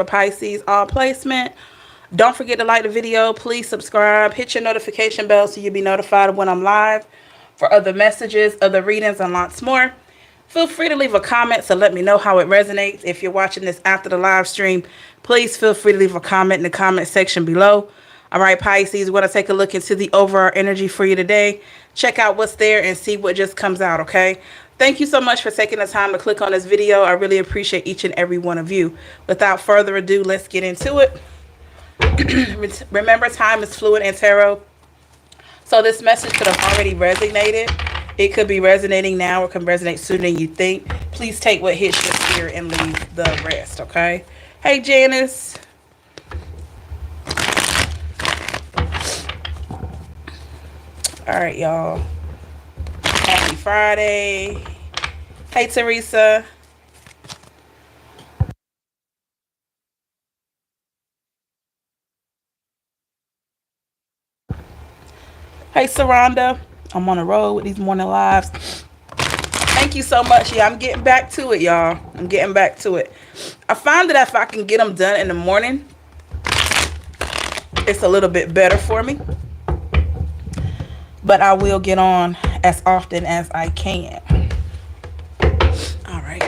for Pisces all placement. Don't forget to like the video. Please subscribe. Hit your notification bell so you'll be notified when I'm live for other messages, other readings, and lots more. Feel free to leave a comment to let me know how it resonates. If you're watching this after the live stream, please feel free to leave a comment in the comment section below. All right, Pisces, we're going to take a look into the overall energy for you today. Check out what's there and see what just comes out, okay? Thank you so much for taking the time to click on this video. I really appreciate each and every one of you. Without further ado, let's get into it. Remember, time is fluid in tarot. So this message could have already resonated. It could be resonating now or can resonate sooner than you think. Please take what hits your spirit and leave the rest, okay? Hey, Janice. All right, y'all. Happy Friday. Hey, Teresa. Hey, Saranda. I'm on the road with these morning lives. Thank you so much. Yeah, I'm getting back to it, y'all. I'm getting back to it. I find that if I can get them done in the morning, it's a little bit better for me. But I will get on as often as I can. All right.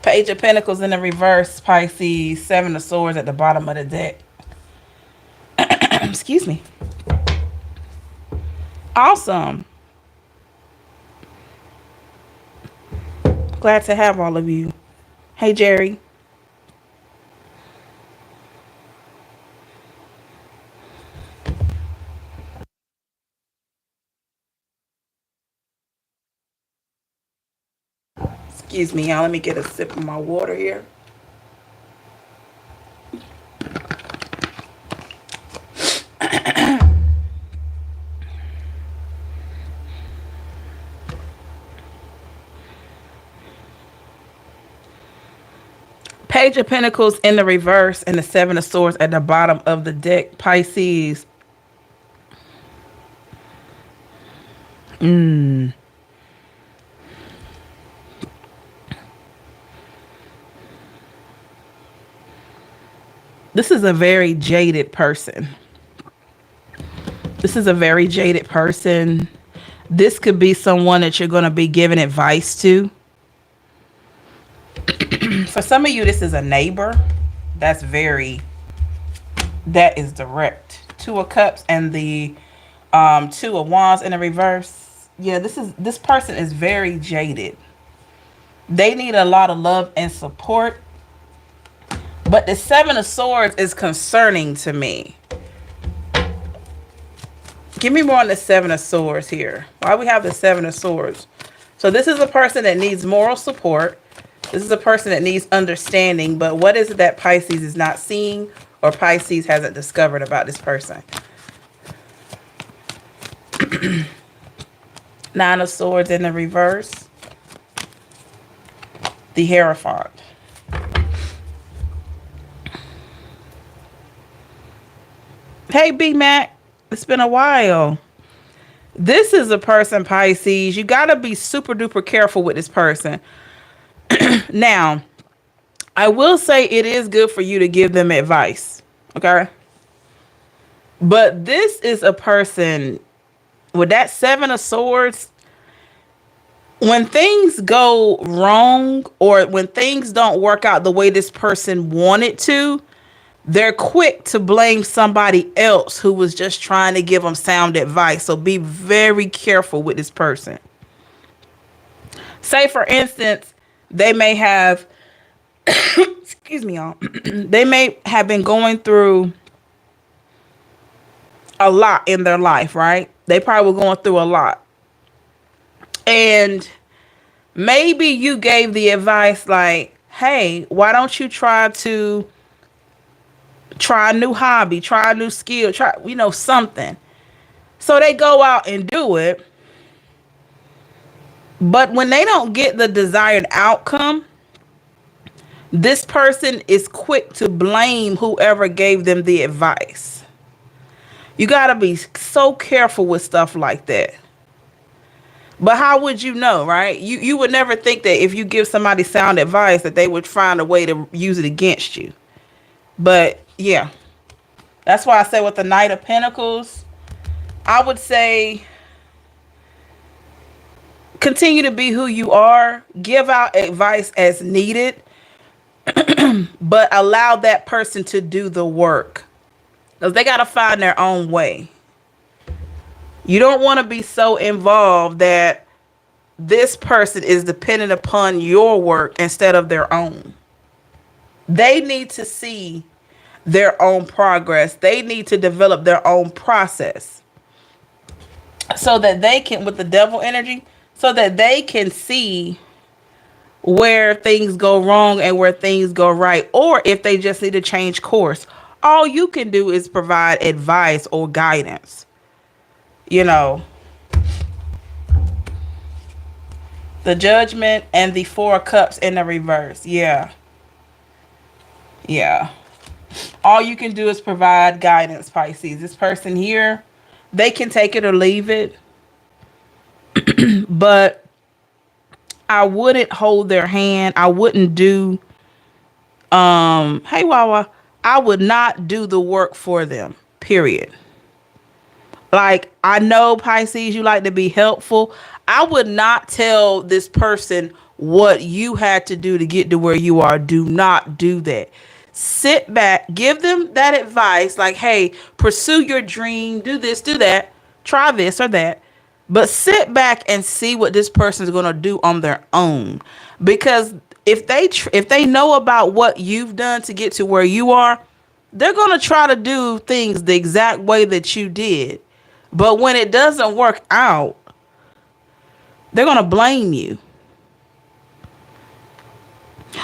Page of Pentacles in the reverse, Pisces. Seven of Swords at the bottom of the deck. Excuse me. Awesome. Glad to have all of you. Hey, Jerry. Excuse me, y'all. Let me get a sip of my water here. Page of Pentacles in the reverse and the Seven of Swords at the bottom of the deck, Pisces. This is a very jaded person. This is a very jaded person. This could be someone that you're going to be giving advice to. For some of you, this is a neighbor. That is direct. Two of Cups and the Two of Wands in the reverse. Yeah, this person is very jaded. They need a lot of love and support. But the Seven of Swords is concerning to me. Give me more on the Seven of Swords here. Why we have the Seven of Swords? So this is a person that needs moral support. This is a person that needs understanding. But what is it that Pisces is not seeing or Pisces hasn't discovered about this person? Nine of Swords in the reverse. The Hierophant. Hey, B-Mac. It's been a while. This is a person, Pisces. You got to be super duper careful with this person. Now, I will say it is good for you to give them advice. Okay? But this is a person with that Seven of Swords. When things go wrong or when things don't work out the way this person wanted to, they're quick to blame somebody else who was just trying to give them sound advice. So be very careful with this person. Say, for instance, they may have, excuse me, y'all. They may have been going through a lot in their life, right? They probably were going through a lot. And maybe you gave the advice like, hey, why don't you try a new hobby, try a new skill, try, something. So they go out and do it. But when they don't get the desired outcome, this person is quick to blame whoever gave them the advice. You got to be so careful with stuff like that. But how would you know, right? You would never think that if you give somebody sound advice that they would find a way to use it against you. But yeah, that's why I say with the Knight of Pentacles, I would say continue to be who you are. Give out advice as needed, but allow that person to do the work. Because they got to find their own way. You don't want to be so involved that this person is dependent upon your work instead of their own. They need to see their own progress. They need to develop their own process so that they can, with the devil energy, so that they can see where things go wrong and where things go right, or if they just need to change course. All you can do is provide advice or guidance. You know, the Judgment and the Four of Cups in the reverse. Yeah. All you can do is provide guidance, Pisces. This person here, they can take it or leave it. But I wouldn't hold their hand. I wouldn't do, hey, Wawa, I would not do the work for them, period. Like, I know, Pisces, you like to be helpful. I would not tell this person what you had to do to get to where you are. Do not do that. Sit back, give them that advice, like, hey, pursue your dream, do this, do that, try this or that. But sit back and see what this person is going to do on their own. Because if they know about what you've done to get to where you are, they're going to try to do things the exact way that you did. But when it doesn't work out, they're going to blame you.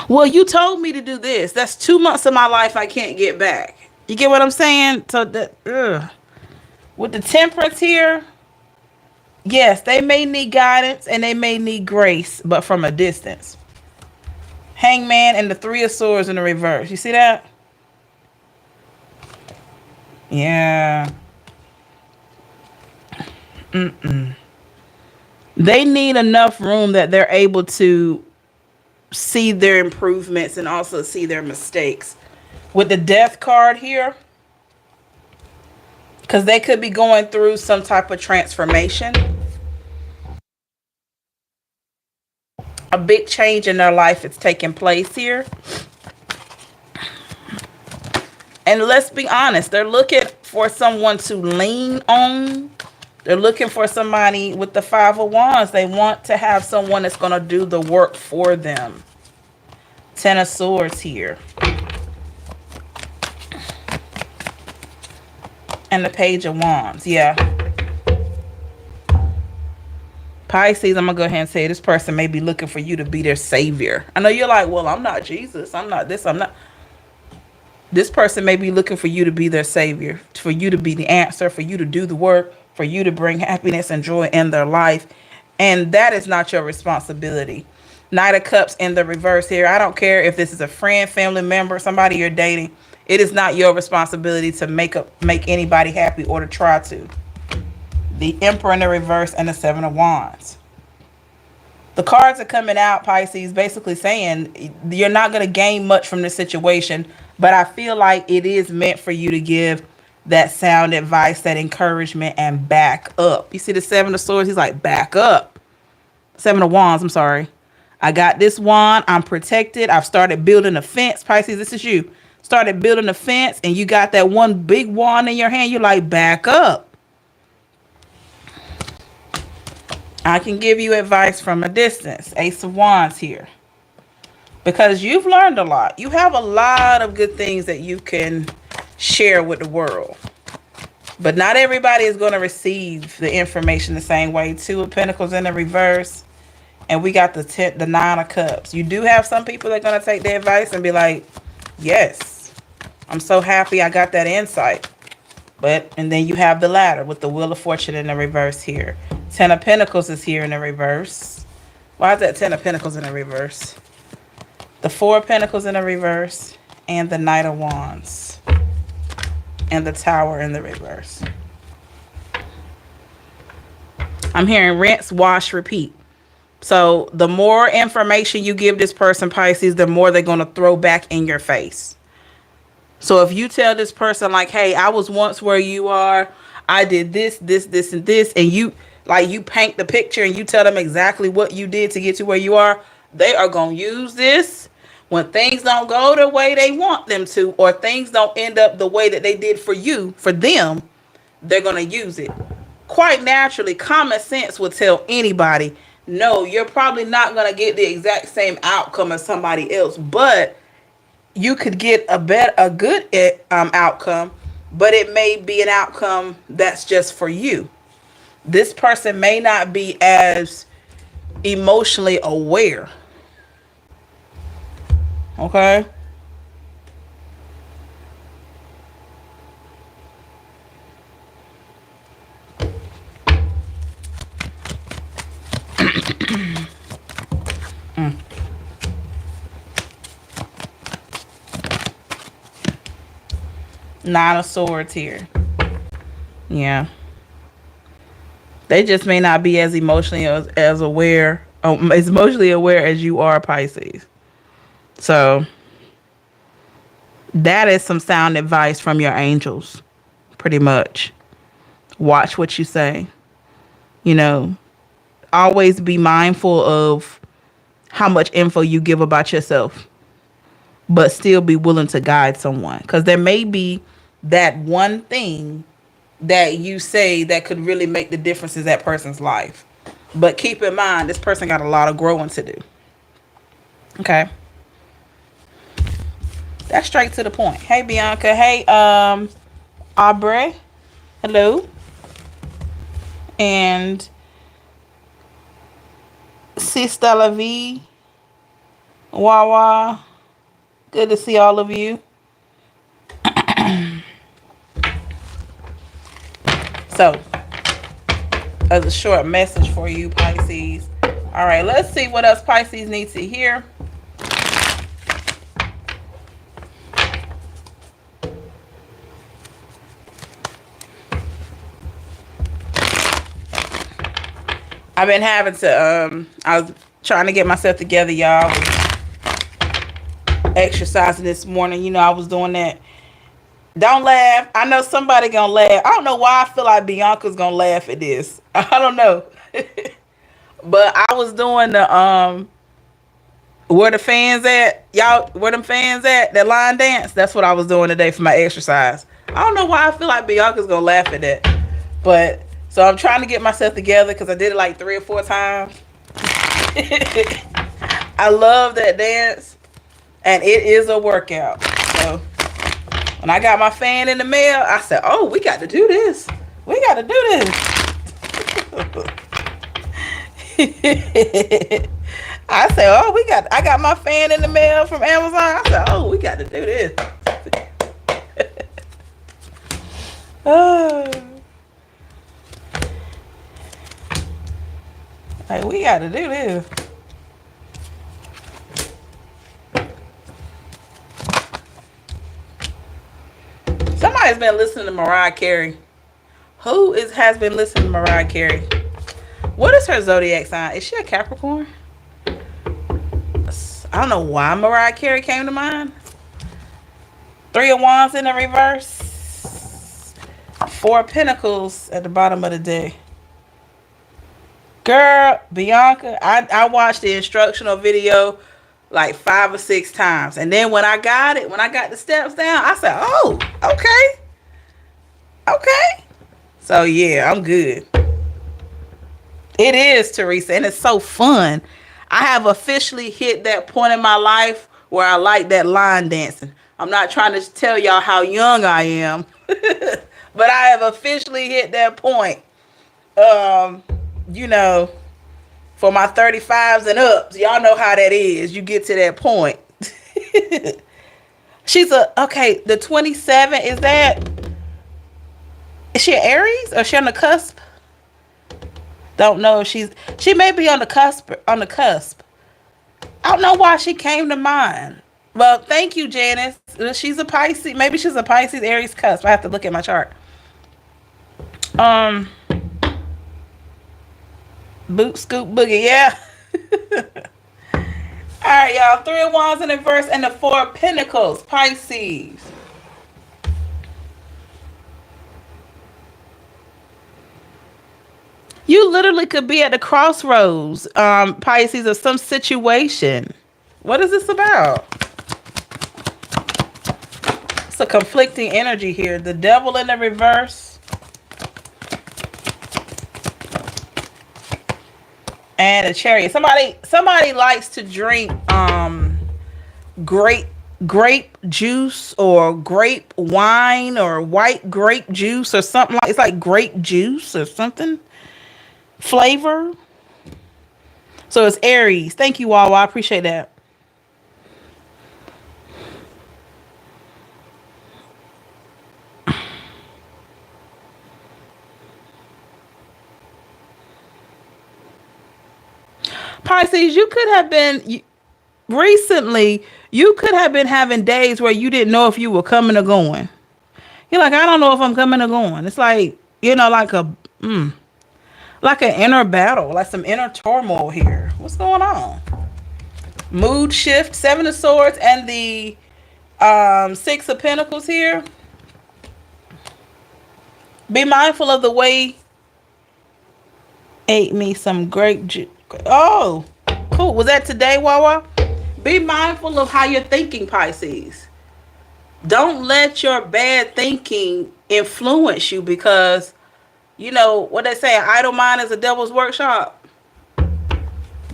Well, you told me to do this. That's 2 months of my life I can't get back. You get what I'm saying? So that, with the Temperance here, yes, they may need guidance and they may need grace, but from a distance. Hangman and the Three of Swords in the reverse. You see that? Yeah. They need enough room that they're able to see their improvements and also see their mistakes. With the Death card here, because they could be going through some type of transformation. A big change in their life is taking place here. And let's be honest, they're looking for someone to lean on. They're looking for somebody with the Five of Wands. They want to have someone that's going to do the work for them. Ten of Swords here. And the Page of Wands. Yeah. Pisces, I'm going to go ahead and say this person may be looking for you to be their savior. I know you're like, well, I'm not Jesus. I'm not this. I'm not. This person may be looking for you to be their savior, for you to be the answer, for you to do the work, for you to bring happiness and joy in their life. And that is not your responsibility. Knight of Cups in the reverse here. I don't care if this is a friend, family member, somebody you're dating. It is not your responsibility to make anybody happy or to try to. The Emperor in the reverse and the Seven of Wands. The cards are coming out, Pisces, basically saying you're not going to gain much from this situation, but I feel like it is meant for you to give that sound advice, that encouragement, and back up. You see the Seven of Swords? He's like, back up. Seven of Wands, I'm sorry. I got this wand. I'm protected. I've started building a fence. Pisces, this is you. Started building a fence, and you got that one big wand in your hand. You're like, back up. I can give you advice from a distance. Ace of Wands here. Because you've learned a lot. You have a lot of good things that you can share with the world. But not everybody is going to receive the information the same way. Two of Pentacles in the reverse. And we got the Nine of Cups. You do have some people that are going to take the advice and be like, yes, I'm so happy I got that insight. And then you have the Ladder with the Wheel of Fortune in the reverse here. Ten of Pentacles is here in the reverse. Why is that 10 of Pentacles in the reverse? The 4 of Pentacles in the reverse. And the Knight of Wands. And the Tower in the reverse. I'm hearing rinse, wash, repeat. So the more information you give this person, Pisces, the more they're going to throw back in your face. So if you tell this person like, hey, I was once where you are, I did this, this, this, and this, and you paint the picture and you tell them exactly what you did to get to where you are, they are going to use this when things don't go the way they want them to, or things don't end up the way that they did for you, for them, they're going to use it. Quite naturally, common sense will tell anybody, no, you're probably not going to get the exact same outcome as somebody else, but you could get a good outcome, but it may be an outcome that's just for you. This person may not be as emotionally aware. Okay? Nine of Swords here. Yeah. They just may not be as emotionally as aware, as emotionally aware as you are, Pisces. So that is some sound advice from your angels, pretty much. Watch what you say. You know, always be mindful of how much info you give about yourself, but still be willing to guide someone. Because there may be that one thing that you say that could really make the difference in that person's life. But keep in mind, this person got a lot of growing to do. Okay. That's straight to the point. Hey, Bianca. Hey, Aubrey. Hello. And Sister La Vie. Wawa. Good to see all of you. So, as a short message for you, Pisces. All right, let's see what else Pisces needs to hear. I've been having to, I was trying to get myself together, y'all. Exercising this morning. You know, I was doing that. Don't laugh. I know somebody gonna laugh. I don't know why I feel like Bianca's gonna laugh at this. I don't know. But I was doing the, where the fans at? Y'all, where them fans at? That line dance? That's what I was doing today for my exercise. I don't know why I feel like Bianca's gonna laugh at that. But, so I'm trying to get myself together because I did it like 3 or 4 times. I love that dance. And it is a workout. So when I got my fan in the mail, I said, oh, we got to do this. We got to do this. I said, oh, I got my fan in the mail from Amazon. I said, oh, we got to do this. Oh. Like, we got to do this. Somebody's been listening to Mariah Carey. Who has been listening to Mariah Carey? What is her zodiac sign? Is she a Capricorn? I don't know why Mariah Carey came to mind. 3 of Wands in the reverse. 4 of Pentacles at the bottom of the deck. Girl, Bianca, I watched the instructional video like 5 or 6 times. And then when I got the steps down, I said, oh, okay. Okay. So, yeah, I'm good. It is, Teresa, and it's so fun. I have officially hit that point in my life where I like that line dancing. I'm not trying to tell y'all how young I am, but I have officially hit that point. You know, for my 35s and ups, y'all know how that is. You get to that point. Okay, the 27, is she an Aries or is she on the cusp? Don't know if she may be on the cusp. On the cusp. I don't know why she came to mind. Well, thank you, Janice. She's a Pisces. Maybe she's a Pisces Aries cusp. I have to look at my chart. Um, Boot scoop boogie. Yeah. All right, y'all. Three of Wands in the reverse and the Four of Pentacles. Pisces. You literally could be at the crossroads, Pisces, of some situation. What is this about? It's a conflicting energy here. The Devil in the reverse. And a Chariot. Somebody likes to drink grape juice or grape wine or white grape juice or something like, it's like grape juice or something flavor. So it's Aries. Thank you, Wawa. I appreciate that. Pisces, you could have been recently, you could have been having days where you didn't know if you were coming or going. You're like, I don't know if I'm coming or going. It's like, like like an inner battle, like some inner turmoil here. What's going on? Mood shift, Seven of Swords, and the Six of Pentacles here. Be mindful of the way. Ate me some grape juice. Oh, cool. Was that today, Wawa? Be mindful of how you're thinking, Pisces. Don't let your bad thinking influence you, because what they say, an idle mind is a devil's workshop.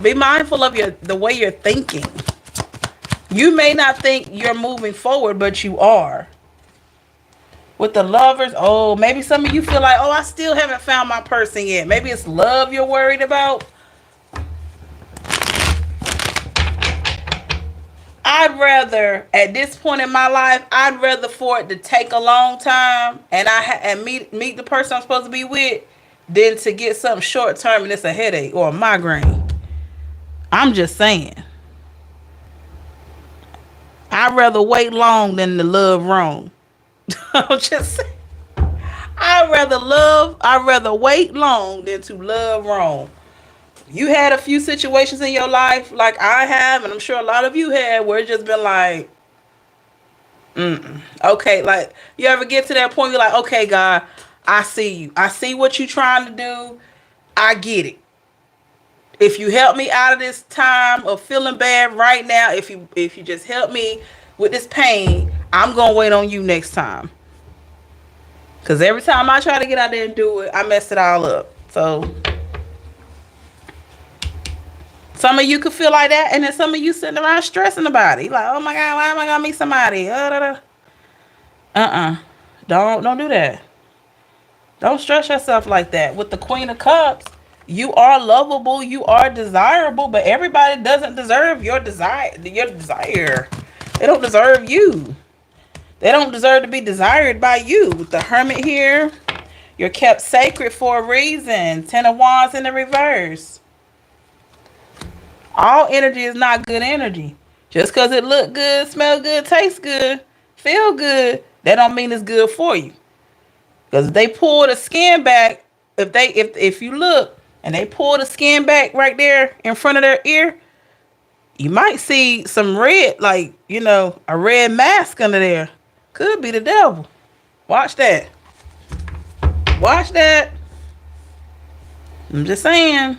Be mindful of the way you're thinking. You may not think you're moving forward, but you are. With the Lovers, maybe some of you feel like, I still haven't found my person yet. Maybe it's love you're worried about. At this point in my life, I'd rather for it to take a long time and meet the person I'm supposed to be with than to get something short term and it's a headache or a migraine. I'm just saying. I'd rather wait long than to love wrong. I'm just saying. I'd rather wait long than to love wrong. You had a few situations in your life like I have, and I'm sure a lot of you had, where it's just been like, okay, like you ever get to that point, you're like, okay, God, I see you. I see what you're trying to do. I get it. If you help me out of this time of feeling bad right now, if you just help me with this pain, I'm gonna wait on you next time. Because every time I try to get out there and do it, I mess it all up. So some of you could feel like that, and then some of you sitting around stressing about it. You're like, oh my God, why am I gonna meet somebody? Don't do that. Don't stress yourself like that. With the Queen of Cups, you are lovable, you are desirable, but everybody doesn't deserve your desire. They don't deserve you. They don't deserve to be desired by you. With the Hermit here, you're kept sacred for a reason. Ten of Wands in the reverse. All energy is not good energy. Just because it look good, smell good, taste good, feel good, that don't mean it's good for you. Because if they pull the skin back, if you look and they pull the skin back right there in front of their ear, you might see some red, like, a red mask under there. Could be the devil. Watch that. Watch that. I'm just saying.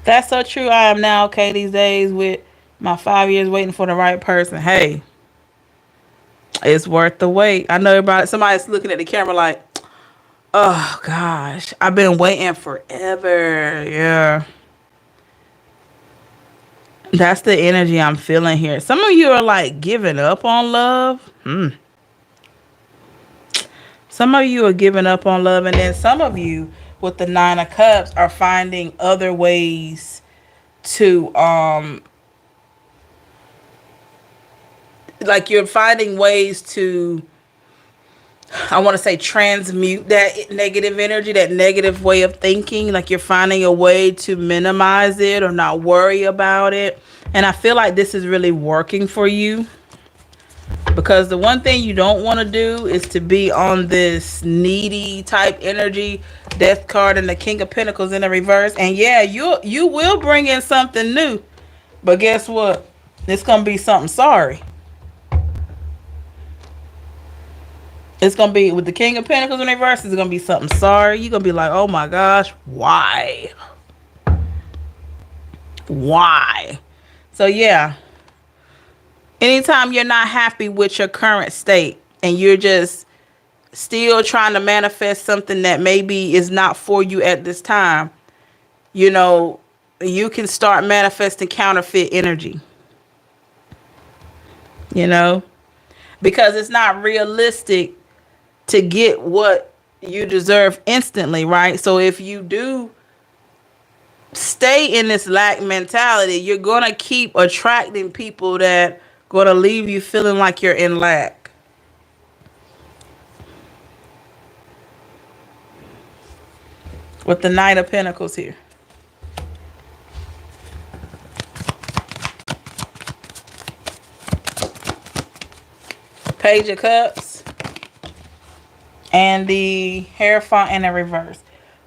That's so true. I am now okay these days with my 5 years waiting for the right person. Hey, it's worth the wait. I know somebody's looking at the camera like, oh gosh, I've been waiting forever. Yeah. That's the energy I'm feeling here. Some of you are like giving up on love. Some of you are giving up on love, and then some of you with the Nine of Cups are finding other ways to like you're finding ways to, I want to say, transmute that negative energy, that negative way of thinking. Like you're finding a way to minimize it or not worry about it. And I feel like this is really working for you, because the one thing you don't want to do is to be on this needy type energy. Death card and the King of Pentacles in the reverse. And yeah, you will bring in something new. But guess what? It's going to be something sorry. It's going to be, with the King of Pentacles in reverse, it's going to be something sorry. You're going to be like, oh my gosh, why? Why? So yeah. Anytime you're not happy with your current state and you're just still trying to manifest something that maybe is not for you at this time, you know, you can start manifesting counterfeit energy. You know, because it's not realistic to get what you deserve instantly, right? So if you do stay in this lack mentality, you're going to keep attracting people that going to leave you feeling like you're in lack. With the Knight of Pentacles here. Page of Cups. And the Hierophant in the reverse.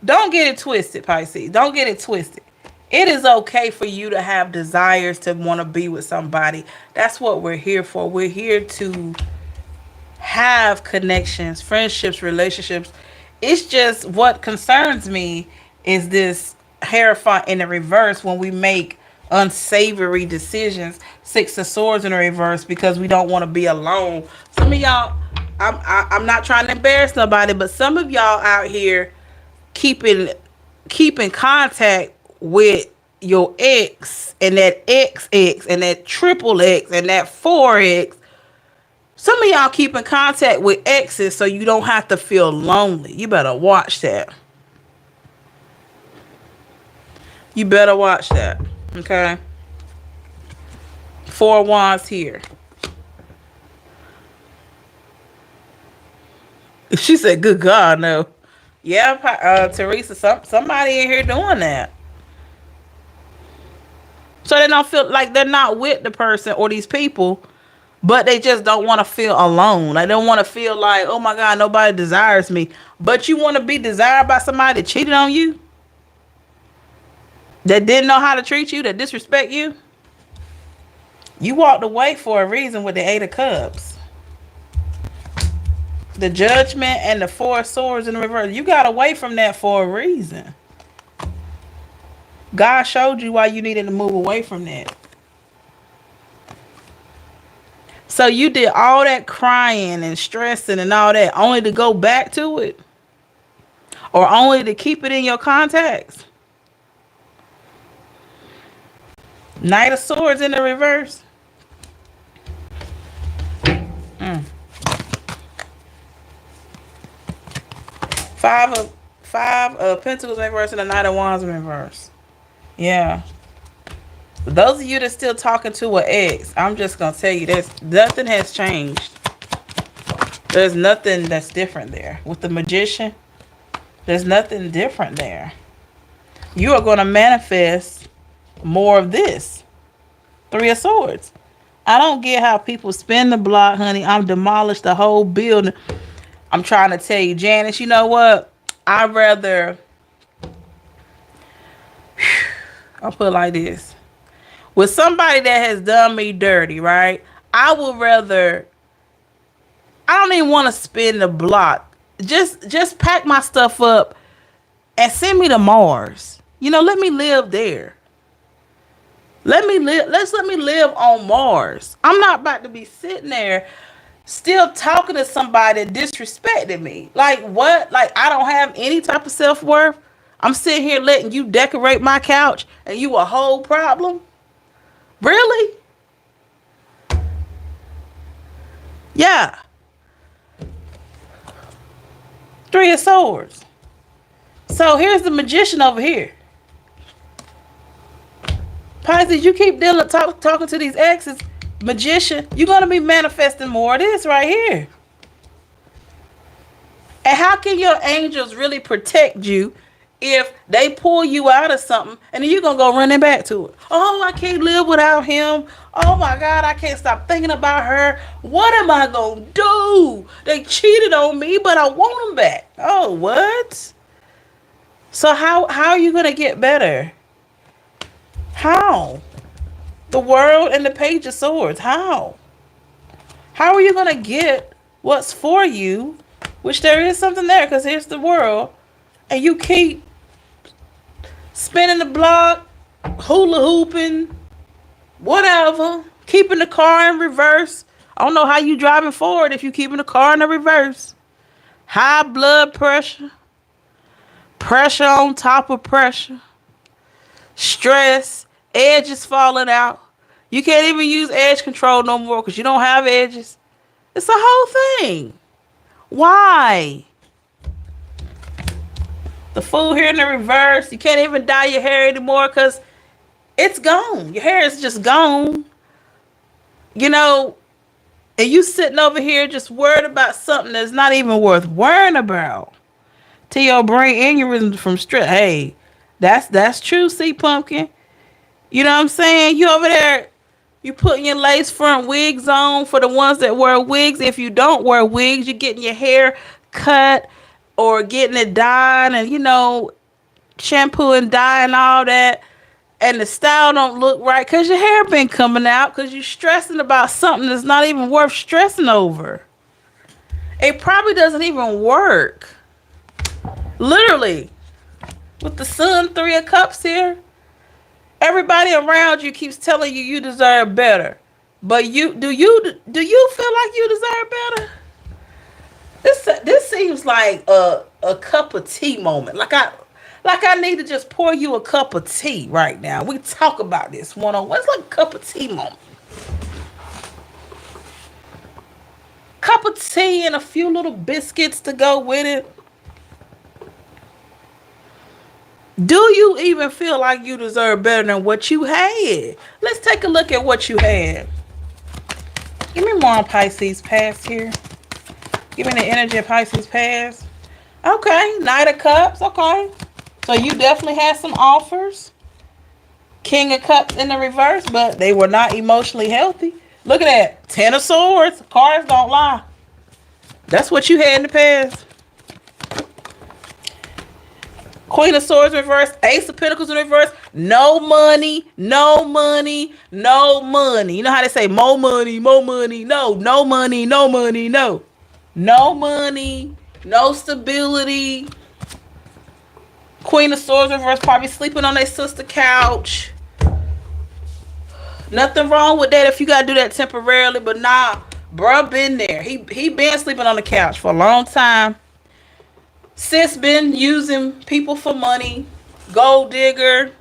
Don't get it twisted, Pisces. Don't get it twisted. It is okay for you to have desires to want to be with somebody. That's what we're here for. We're here to have connections, friendships, relationships. It's just, what concerns me is this Hierophant in the reverse when we make unsavory decisions. Six of Swords in the reverse because we don't want to be alone. Some of y'all, I'm not trying to embarrass nobody, but some of y'all out here keeping contact with your ex and that XX and that triple X and that 4X. Some of y'all keep in contact with exes so you don't have to feel lonely. You better watch that. You better watch that. Okay. 4 Wands here. She said, good God, no. Yeah, Teresa, somebody in here doing that. So they don't feel like they're not with the person or these people, but they just don't want to feel alone. They don't want to feel like, oh my God, nobody desires me. But you want to be desired by somebody that cheated on you? That didn't know how to treat you? That disrespect you? You walked away for a reason with the 8 of Cups. The Judgment and the 4 of Swords in the reverse. You got away from that for a reason. God showed you why you needed to move away from that. So you did all that crying and stressing and all that only to go back to it? Or only to keep it in your contacts? Knight of Swords in the reverse. Five of Pentacles in reverse and the Knight of Wands in reverse. Yeah. For those of you that's still talking to an ex, I'm just going to tell you this. Nothing has changed. There's nothing that's different there. With the Magician, there's nothing different there. You are going to manifest more of this. 3 of Swords. I don't get how people spin the block, honey. I'm demolished the whole building. I'm trying to tell you, Janice, you know what? I'd rather... I'll put it like this. With somebody that has done me dirty, right? I would rather... I don't even want to spin the block. Just pack my stuff up and send me to Mars. You know, let me live there. Let me live on Mars. I'm not about to be sitting there still talking to somebody that disrespected me. Like what? Like I don't have any type of self-worth. I'm sitting here letting you decorate my couch and you a whole problem? Really? Yeah. 3 of Swords. So here's the Magician over here. Pisces, you keep talking to these exes. Magician, you're going to be manifesting more of this right here. And how can your angels really protect you if they pull you out of something and then you're going to go running back to it? Oh, I can't live without him. Oh my God, I can't stop thinking about her. What am I going to do? They cheated on me, but I want them back. Oh, what? So how are you going to get better? How? The World and the Page of Swords. How? How are you going to get what's for you? Which there is something there, because here's the World. And you keep spinning the block, hula hooping, whatever. Keeping the car in reverse. I don't know how you driving forward if you keeping the car in the reverse. High blood pressure. Pressure on top of pressure. Stress. Edges falling out. You can't even use edge control no more because you don't have edges. It's the whole thing. Why? The Fool here in the reverse. You can't even dye your hair anymore because it's gone. Your hair is just gone. You know, and you sitting over here just worried about something that's not even worth worrying about. To your brain aneurysm from stress. Hey, that's true, see, pumpkin. You know what I'm saying? You over there, you putting your lace front wigs on for the ones that wear wigs. If you don't wear wigs, you're getting your hair cut or getting it dyed and, you know, shampoo and dye and all that. And the style don't look right because your hair been coming out because you're stressing about something that's not even worth stressing over. It probably doesn't even work. Literally. With the Sun, 3 of Cups here. Everybody around you keeps telling you you deserve better. But do you feel like you deserve better? This seems like a cup of tea moment. Like I need to just pour you a cup of tea right now. We talk about this one-on-one. It's like a cup of tea moment. Cup of tea and a few little biscuits to go with it. Do you even feel like you deserve better than what you had? Let's take a look at what you had. Give me more on Pisces past here. Give me the energy of Pisces past. Okay, Knight of Cups. Okay. So you definitely had some offers. King of Cups in the reverse, but they were not emotionally healthy. Look at that. 10 of Swords. Cards don't lie. That's what you had in the past. Queen of Swords reverse, Ace of Pentacles in reverse, no money, no money, no money. You know how they say more money, more money. No, no money, no money, no. No money, no stability. Queen of Swords reverse, probably sleeping on their sister couch. Nothing wrong with that if you got to do that temporarily, but nah, bruh been there. He been sleeping on the couch for a long time. Sis been using people for money, gold digger,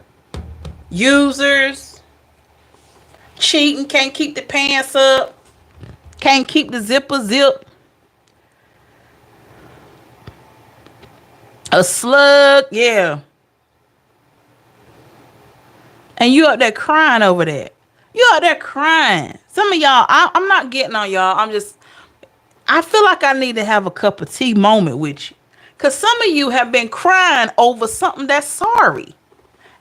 users, cheating, can't keep the pants up, can't keep the zipper zip, a slug, yeah. And you up there crying over that. You out there crying. Some of y'all, I'm not getting on y'all. I feel like I need to have a cup of tea moment with you. Because some of you have been crying over something that's sorry.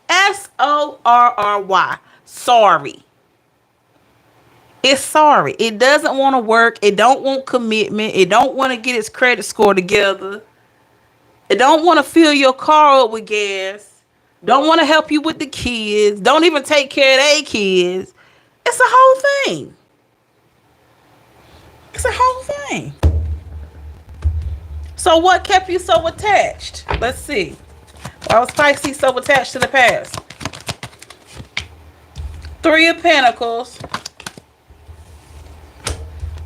S-O-R-R-Y. Sorry. It's sorry. It doesn't want to work. It don't want commitment. It don't want to get its credit score together. It don't want to fill your car up with gas. Don't want to help you with the kids. Don't even take care of their kids. It's a whole thing. It's a whole thing. So what kept you so attached? Let's see. Why was Pisces so attached to the past? 3 of Pentacles.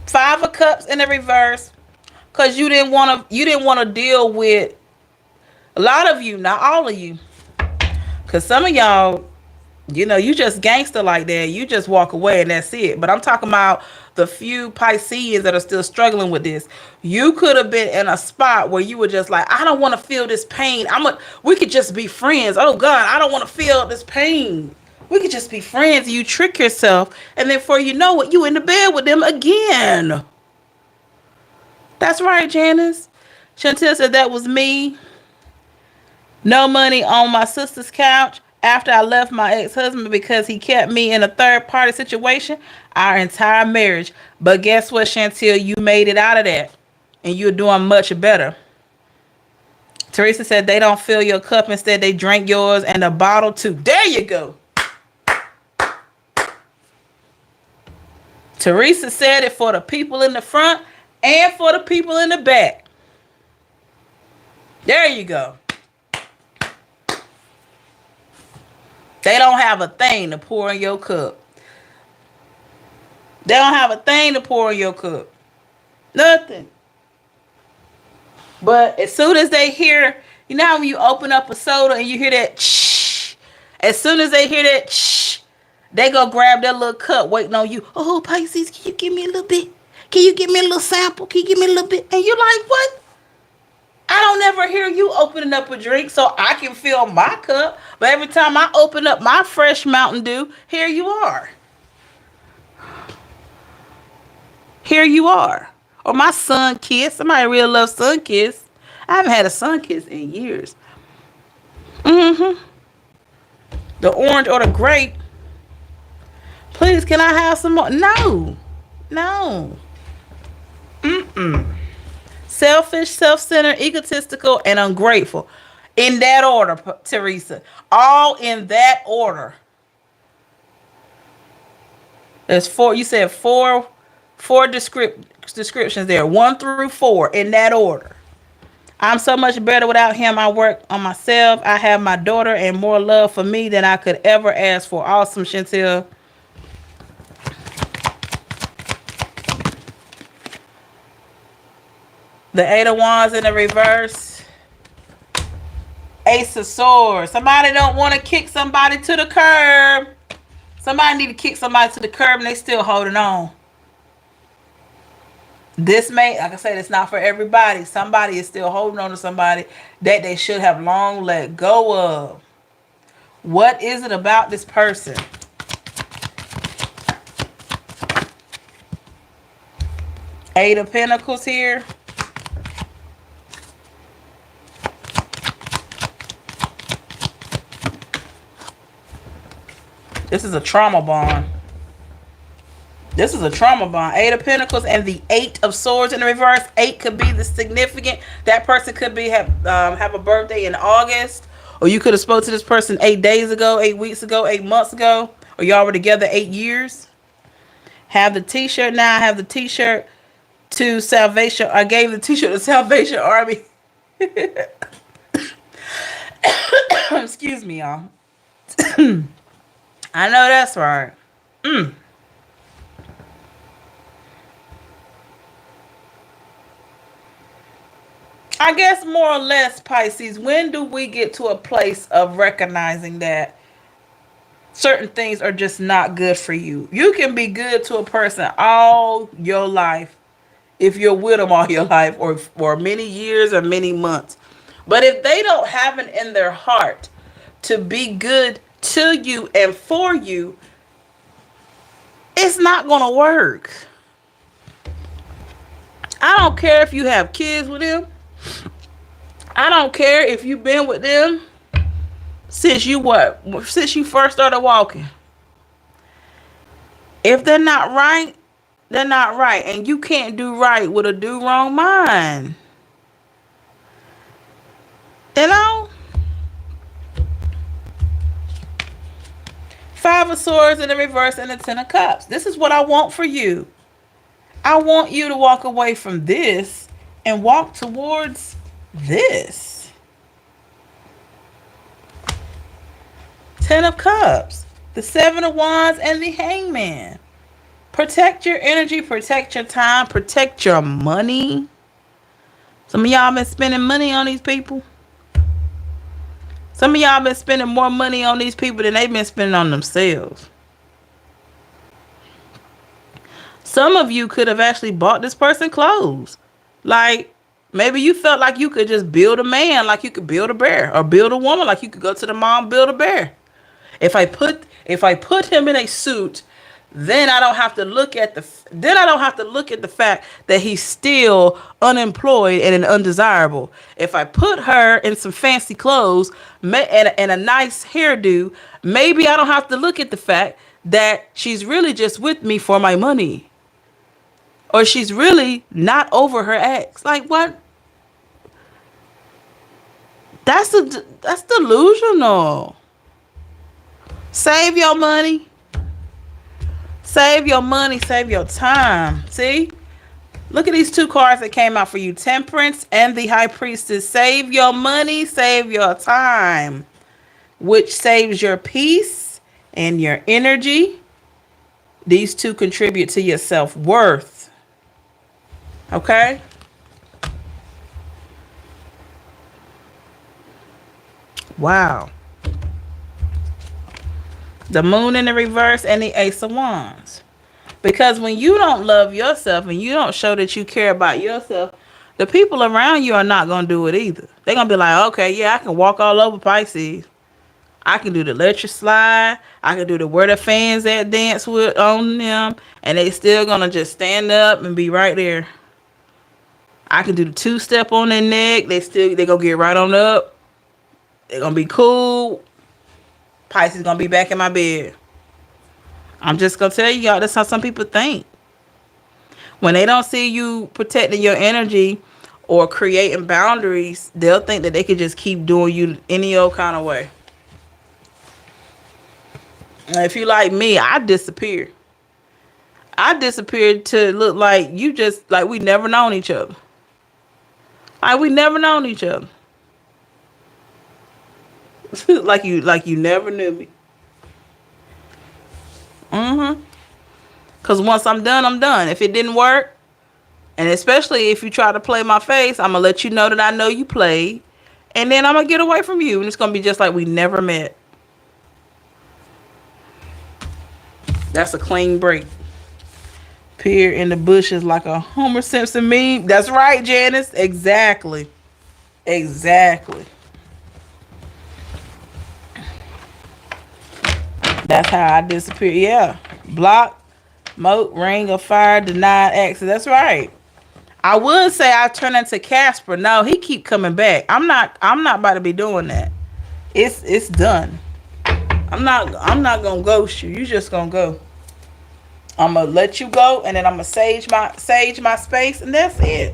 5 of Cups in the reverse. Because you didn't want to deal with a lot of you, not all of you. Because some of y'all, you know, you just gangster like that. You just walk away and that's it. But I'm talking about the few Pisceans that are still struggling with this. You could have been in a spot where you were just like, I don't want to feel this pain. We could just be friends. Oh God, I don't want to feel this pain. We could just be friends. You trick yourself. And then before you know it, you in the bed with them again. That's right, Janice. Chantel said that was me. No money on my sister's couch after I left my ex-husband because he kept me in a third-party situation our entire marriage. But guess what, Chantel? You made it out of that. And you're doing much better. Teresa said they don't fill your cup. Instead, they drink yours and a bottle too. There you go. Teresa said it for the people in the front and for the people in the back. There you go. They don't have a thing to pour in your cup. They don't have a thing to pour in your cup. Nothing. But as soon as they hear, you know how when you open up a soda and you hear that shh, as soon as they hear that shh, they go grab that little cup waiting on you. Oh, Pisces, can you give me a little bit? Can you give me a little sample? Can you give me a little bit? And you're like, what? I don't ever hear you opening up a drink so I can fill my cup. But every time I open up my fresh Mountain Dew, here you are. Here you are. Or my sun kiss. Somebody really loves sun kiss. I haven't had a sun kiss in years. The orange or the grape. Please, can I have some more? No. No. Selfish, self-centered, egotistical, and ungrateful. In that order, Teresa. All in that order. There's four. You said four descriptions there. 1 through 4 in that order. I'm so much better without him. I work on myself. I have my daughter and more love for me than I could ever ask for. Awesome, Chantel. The 8 of Wands in the reverse. Ace of Swords. Somebody don't want to kick somebody to the curb. Somebody need to kick somebody to the curb and they still holding on. This may, like I said, it's not for everybody. Somebody is still holding on to somebody that they should have long let go of. What is it about this person? Eight of Pentacles here. This is a trauma bond. This is a trauma bond. 8 of Pentacles and the 8 of Swords in the reverse. 8 could be the significant. That person could be have a birthday in August. Or you could have spoke to this person 8 days ago, 8 weeks ago, 8 months ago. Or y'all were together 8 years. Have the t-shirt now. I have the t-shirt to Salvation. I gave the t-shirt to Salvation Army. Excuse me, y'all. I know that's right. I guess more or less, Pisces, when do we get to a place of recognizing that certain things are just not good for you? You can be good to a person all your life if you're with them all your life or for many years or many months. But if they don't have it in their heart to be good to you and for you, it's not going to work. I don't care if you have kids with them. I don't care if you've been with them since you first started walking. If they're not right, they're not right. And you can't do right with a do wrong mind. You know? 5 of Swords in the reverse and the 10 of Cups. This is what I want for you. I want you to walk away from this and walk towards this. 10 of Cups. The 7 of Wands and the Hangman. Protect your energy. Protect your time. Protect your money. Some of y'all been spending money on these people. Some of y'all been spending more money on these people than they've been spending on themselves. Some of you could have actually bought this person clothes. Like, maybe you felt like you could just build a man like you could build a bear. Or build a woman like you could go to the mall and build a bear. If I put If I put him in a suit, then I don't have to look at the fact that he's still unemployed and undesirable. If I put her in some fancy clothes and a nice hairdo, maybe I don't have to look at the fact that she's really just with me for my money, or she's really not over her ex. Like, what? That's delusional. Save your money. Save your money. Save your time. See? Look at these two cards that came out for you. Temperance and the High Priestess. Save your money. Save your time. Which saves your peace and your energy. These two contribute to your self-worth. Okay? Wow. The Moon in the reverse and the Ace of Wands. Because when you don't love yourself and you don't show that you care about yourself, the people around you are not going to do it either. They're going to be like, okay, yeah, I can walk all over Pisces. I can do the electric slide. I can do the where the fans at dance with on them. And they still going to just stand up and be right there. I can do the two-step on their neck. They going to get right on up. They're going to be cool. Pisces going to be back in my bed. I'm just going to tell you, y'all, that's how some people think. When they don't see you protecting your energy or creating boundaries, they'll think that they could just keep doing you any old kind of way. And if you like me, I disappear. I disappeared to look like you just, like we never known each other. Like we never known each other. like you never knew me. Because once I'm done, I'm done. If it didn't work, and especially if you try to play my face, I'm going to let you know that I know you played. And then I'm going to get away from you. And it's going to be just like we never met. That's a clean break. Peer in the bushes like a Homer Simpson meme. That's right, Janice. Exactly. Exactly. That's how I disappear. Yeah. Block, moat, ring of fire, denied access. That's right. I would say I turn into Casper. No, he keep coming back. I'm not about to be doing that. It's done. I'm not gonna ghost you. You just gonna go. I'm gonna let you go, and then I'm gonna sage my space, and that's it.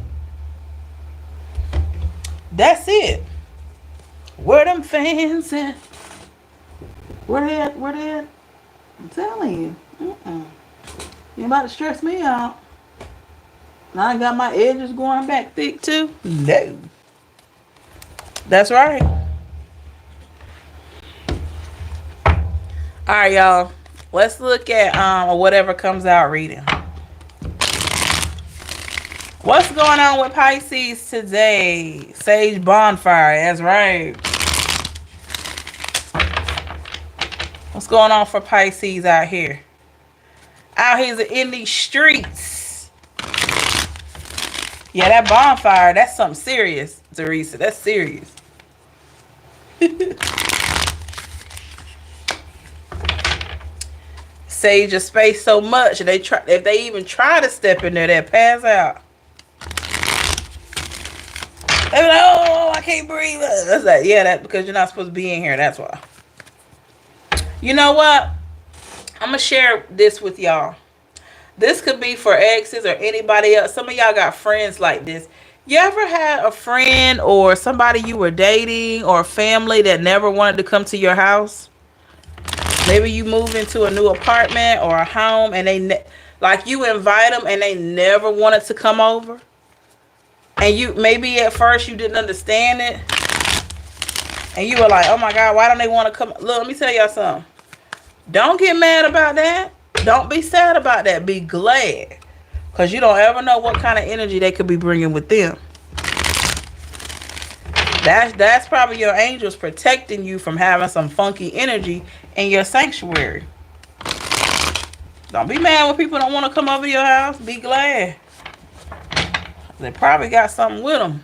That's it. Where them fans at? Where they at? Where they at? I'm telling you. You about to stress me out. Now I got my edges going back thick too. No. That's right. All right, y'all. Let's look at whatever comes out reading. What's going on with Pisces today? Sage bonfire. That's right. What's going on for Pisces out here? Out here in these streets. Yeah, that bonfire, that's something serious, Teresa. That's serious. Sage your space so much, and if they even try to step in there, they'll pass out. They be like, oh, I can't breathe. That's like, yeah, that's because you're not supposed to be in here. That's why. You know what? I'm going to share this with y'all. This could be for exes or anybody else. Some of y'all got friends like this. You ever had a friend or somebody you were dating or family that never wanted to come to your house? Maybe you moved into a new apartment or a home and you invite them and they never wanted to come over. And maybe at first you didn't understand it. And you were like, oh my God, why don't they want to come? Look, let me tell y'all something. Don't get mad about that. Don't be sad about that. Be glad. Because you don't ever know what kind of energy they could be bringing with them. That's probably your angels protecting you from having some funky energy in your sanctuary. Don't be mad when people don't want to come over to your house. Be glad. They probably got something with them.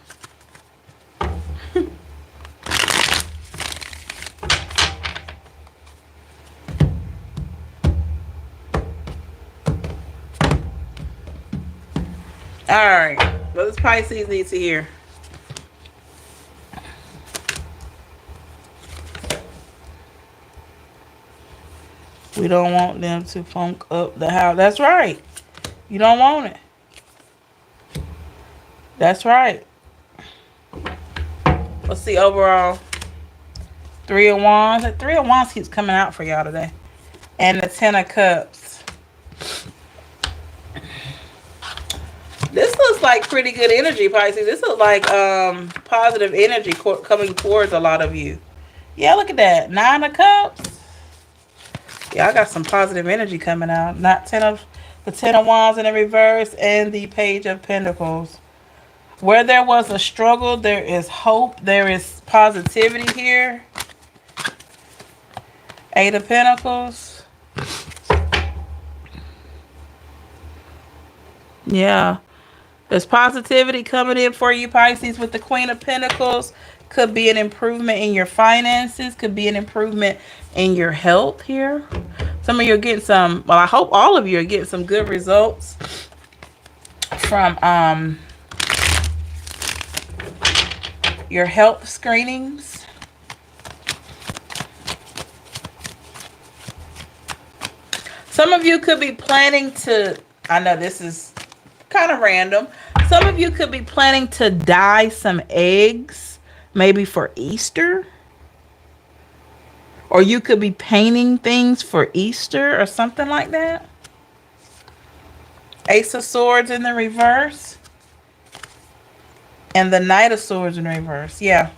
right. What does Pisces need to hear? We don't want them to funk up the house. That's right. You don't want it. That's right. Let's see overall. Three of Wands. The Three of Wands keeps coming out for y'all today. And the Ten of Cups. This looks like pretty good energy, Pisces. This looks like positive energy coming towards a lot of you. Yeah, look at that. Nine of Cups. Yeah, I got some positive energy coming out. Not the Ten of Wands in the reverse and the Page of Pentacles. Where there was a struggle, there is hope. There is positivity here. Eight of Pentacles. Yeah. There's positivity coming in for you, Pisces, with the Queen of Pentacles. Could be an improvement in your finances. Could be an improvement in your health here. Some of you are getting some, well, I hope all of you are getting some good results from your health screenings. Some of you could be planning to, I know this is kind of random. Some of you could be planning to dye some eggs, maybe for Easter. Or you could be painting things for Easter or something like that. Ace of Swords in the reverse. And the Knight of Swords in reverse. Yeah.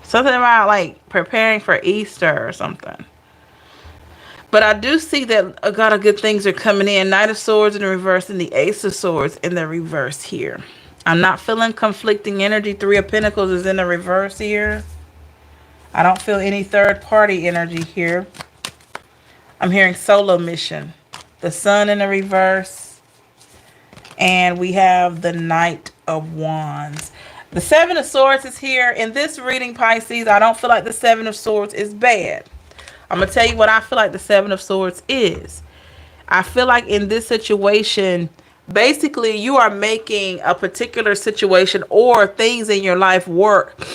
Something about like preparing for Easter or something. But I do see that a lot of good things are coming in. Knight of Swords in the reverse and the Ace of Swords in the reverse here. I'm not feeling conflicting energy. Three of Pentacles is in the reverse here. I don't feel any third party energy here. I'm hearing solo mission. The Sun in the reverse. And we have the Knight of Wands. The Seven of Swords is here. In this reading, Pisces, I don't feel like the Seven of Swords is bad. I'm going to tell you what I feel like the Seven of Swords is. I feel like in this situation, basically you are making a particular situation or things in your life work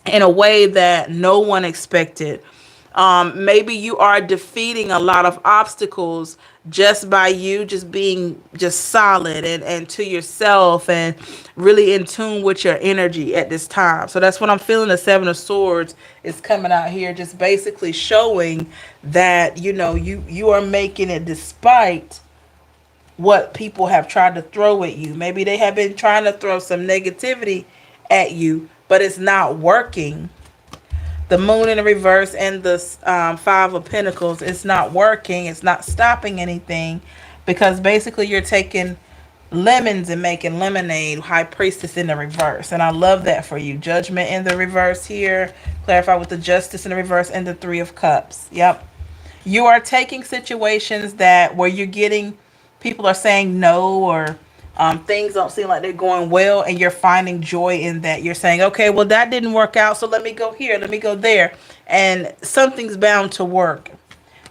in a way that no one expected. Maybe you are defeating a lot of obstacles just by you just being just solid and to yourself and really in tune with your energy at this time. So that's what I'm feeling. The Seven of Swords is coming out here, just basically showing that, you know, you are making it despite what people have tried to throw at you. Maybe they have been trying to throw some negativity at you, but it's not working. The Moon in the reverse and the Five of Pentacles, it's not working. It's not stopping anything because basically you're taking lemons and making lemonade. High Priestess in the reverse. And I love that for you. Judgment in the reverse here. Clarify with the Justice in the reverse and the Three of Cups. Yep. You are taking situations that where you're getting, people are saying no or things don't seem like they're going well, and you're finding joy in that. You're saying, okay, well, that didn't work out, so let me go here, let me go there, and something's bound to work.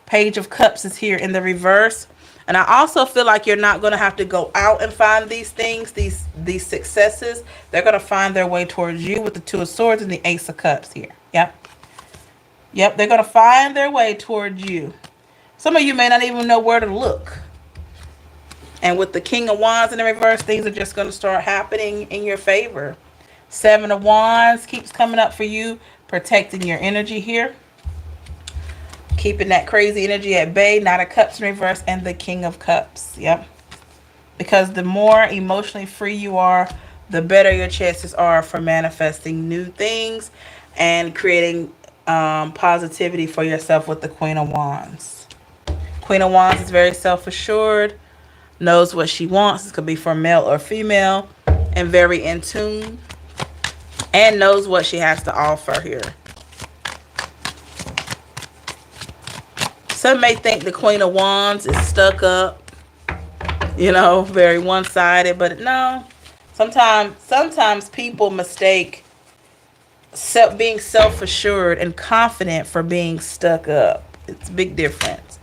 Page of Cups is here in the reverse, and I also feel like you're not going to have to go out and find these things, these successes. They're going to find their way towards you with the Two of Swords and the Ace of Cups here. Yep, they're going to find their way towards you. Some of you may not even know where to look. And with the King of Wands in the reverse, things are just going to start happening in your favor. Seven of Wands keeps coming up for you, protecting your energy here. Keeping that crazy energy at bay. Knight of Cups in reverse and the King of Cups. Yep. Because the more emotionally free you are, the better your chances are for manifesting new things and creating positivity for yourself with the Queen of Wands. Queen of Wands is very self-assured. Knows what she wants. This could be for male or female. And very in tune. And knows what she has to offer here. Some may think the Queen of Wands is stuck up. You know, very one-sided. But no. Sometimes people mistake being self-assured and confident for being stuck up. It's a big difference.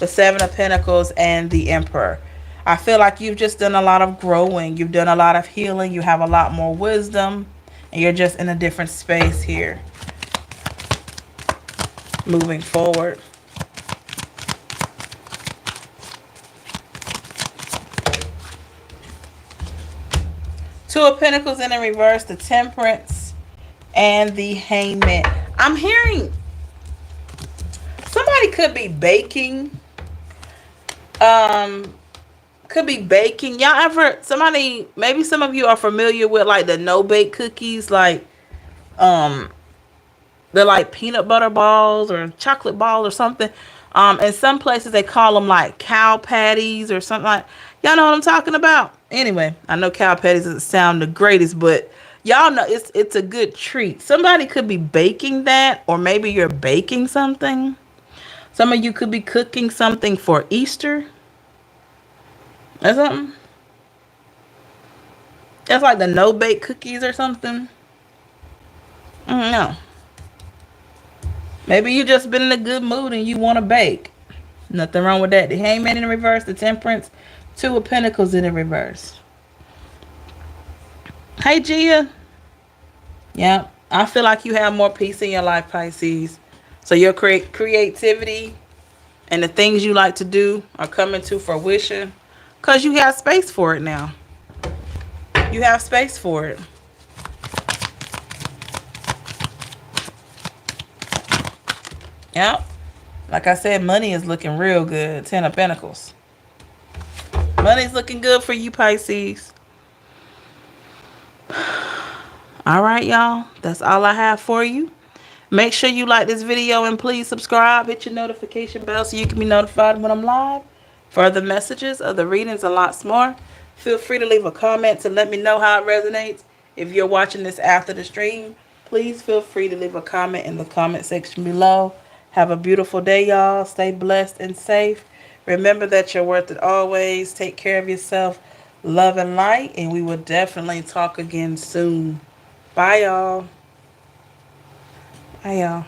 The Seven of Pentacles and the Emperor. I feel like you've just done a lot of growing. You've done a lot of healing. You have a lot more wisdom. And you're just in a different space here. Moving forward. Two of Pentacles in the reverse, the Temperance, and the Hangman. I'm hearing somebody could be baking. Could be baking. Y'all ever, somebody, maybe some of you are familiar with like the no-bake cookies, like they're like peanut butter balls or chocolate balls or something. In some places they call them like cow patties or something like. Y'all know what I'm talking about? Anyway, I know cow patties doesn't sound the greatest, but y'all know it's a good treat. Somebody could be baking that, or maybe you're baking something. Some of you could be cooking something for Easter or something. That's like the no-bake cookies or something. I don't know. Maybe you just been in a good mood and you want to bake. Nothing wrong with that. The Hangman in the reverse, the Temperance, Two of Pentacles in the reverse. Hey, Gia. Yeah, I feel like you have more peace in your life, Pisces. So your creativity and the things you like to do are coming to fruition because you have space for it now. You have space for it. Yep. Like I said, money is looking real good. Ten of Pentacles. Money's looking good for you, Pisces. All right, y'all. That's all I have for you. Make sure you like this video and please subscribe. Hit your notification bell so you can be notified when I'm live. Further messages, other readings, and lots more. Feel free to leave a comment to let me know how it resonates. If you're watching this after the stream, please feel free to leave a comment in the comment section below. Have a beautiful day, y'all. Stay blessed and safe. Remember that you're worth it always. Take care of yourself. Love and light. And we will definitely talk again soon. Bye, y'all. Bye, y'all.